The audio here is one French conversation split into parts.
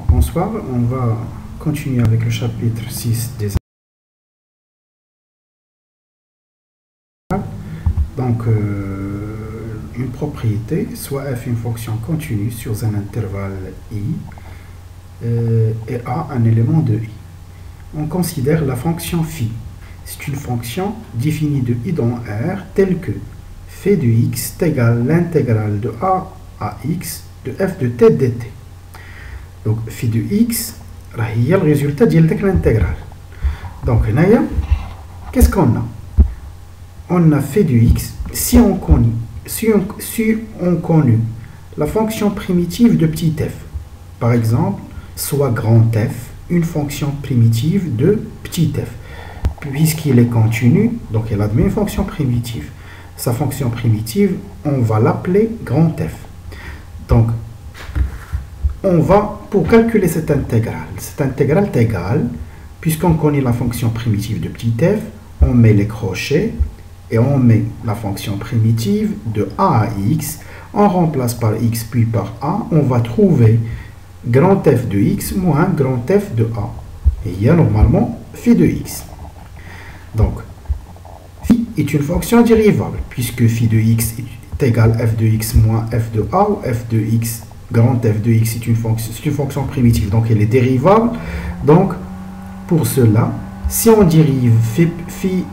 Bonsoir, on va continuer avec le chapitre 6 des intervalles. Donc, une propriété, soit f une fonction continue sur un intervalle i et a un élément de i. On considère la fonction phi. C'est une fonction définie de i dans R telle que phi de x égale l'intégrale de a à x de f de t dt. Donc phi de x il y a le résultat de l'intégrale. Donc qu'est-ce qu'on a? On a phi de x si on connaît la fonction primitive de petit f. Par exemple, soit grand f, une fonction primitive de petit f. Puisqu'il est continu, donc il admet une fonction primitive. Sa fonction primitive, on va l'appeler grand f. Donc, on va, pour calculer cette intégrale est égale, puisqu'on connaît la fonction primitive de petit f, on met les crochets et on met la fonction primitive de a à x, on remplace par x puis par a, on va trouver grand f de x moins grand f de a. Et il y a normalement phi de x. Donc, phi est une fonction dérivable, puisque phi de x est égal f de x moins f de a, ou f de x, grand f de x est une fonction primitive, donc elle est dérivable. Donc, pour cela, si on dérive phi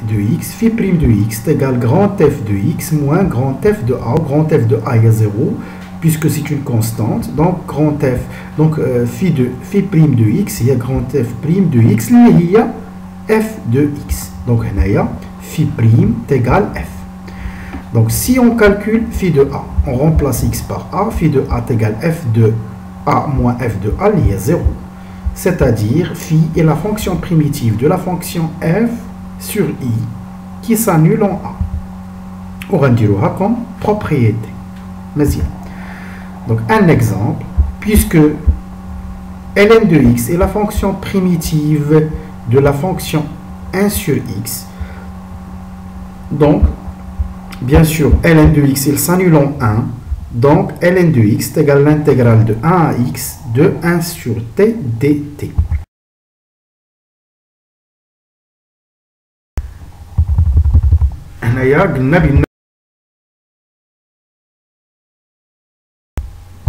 de x, phi prime de x est égal grand f de x moins grand f de a, grand f de a est 0, puisque c'est une constante, donc grand f, donc phi prime de x, il y a grand f prime de x, il y a f de x. Donc, il y a phi prime égale f. Donc, si on calcule phi de a, on remplace x par a, phi de a égale f de a moins f de a, il y a 0. C'est-à-dire, phi est la fonction primitive de la fonction f sur i qui s'annule en a. On va dire comme propriété. Mais donc, un exemple, puisque ln de x est la fonction primitive de la fonction 1 sur x, donc, bien sûr, ln de x, il s'annule en 1, donc ln de x est égal à l'intégrale de 1 à x de 1 sur t dt.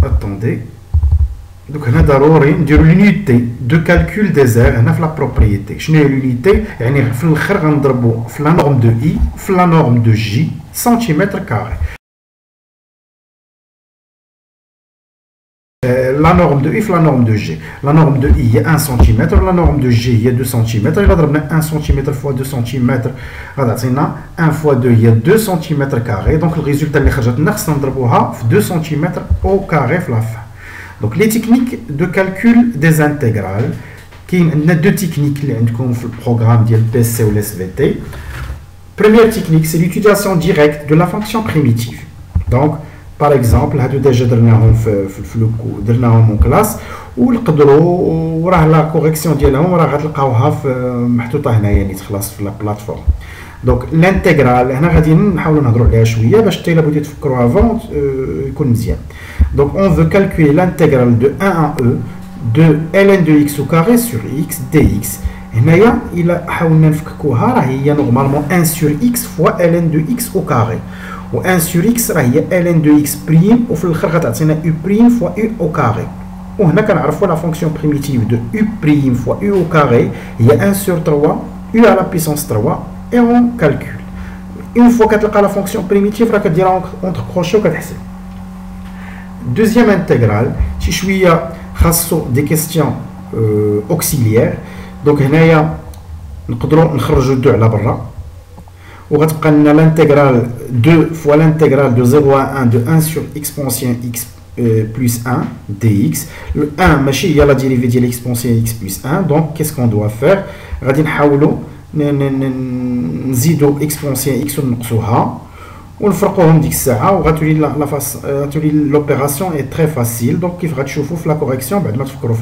Attendez. Donc, on a l'unité de calcul des aires, on a la propriété. Je n'ai l'unité, la norme de I, la norme de J, centimètre carré. La norme de I, la norme de G. La norme de I, il y a 1 cm, la norme de G, il y a 2 cm. Il va donner 1 cm fois 2 cm. 1 fois 2, il y a 2 cm carrés. Donc, le résultat, c'est 2 cm au carré à la fin. Donc, les techniques de calcul des intégrales, il y a deux techniques dans le programme de PC ou l'SVT. Première technique, c'est l'utilisation directe de la fonction primitive. Donc, par exemple, nous avons déjà en classe, ou la correction de la plateforme. Donc, l'intégrale, donc, on veut calculer l'intégrale de 1 à e de ln de x au carré sur x dx. Et il y a normalement 1 sur x fois ln de x au carré. Ou 1 sur x, il y a ln de x prime, ou u prime fois u au carré. On a la fonction primitive de u prime fois u au carré, il y a 1 sur 3, u à la puissance 3, et on calcule. Une fois que tu as la fonction primitive, tu vas entre crochets. Deuxième intégrale, si je suis des questions auxiliaires, donc nous avons 2 à la barra. On va l'intégrale 2 fois l'intégrale de 0 à 1 de 1 sur exponentielle x plus 1 dx. Le 1, il y a la dérivée de l'exponentielle x plus 1. Donc, qu'est-ce qu'on doit faire? On va نزيدو exponentielle x ونقصوها ونفرقوهم ديك الساعه وغتولي l'opération est très facile. Donc كيف غتشوفوا في la correction بعد ما تفكروا فيها.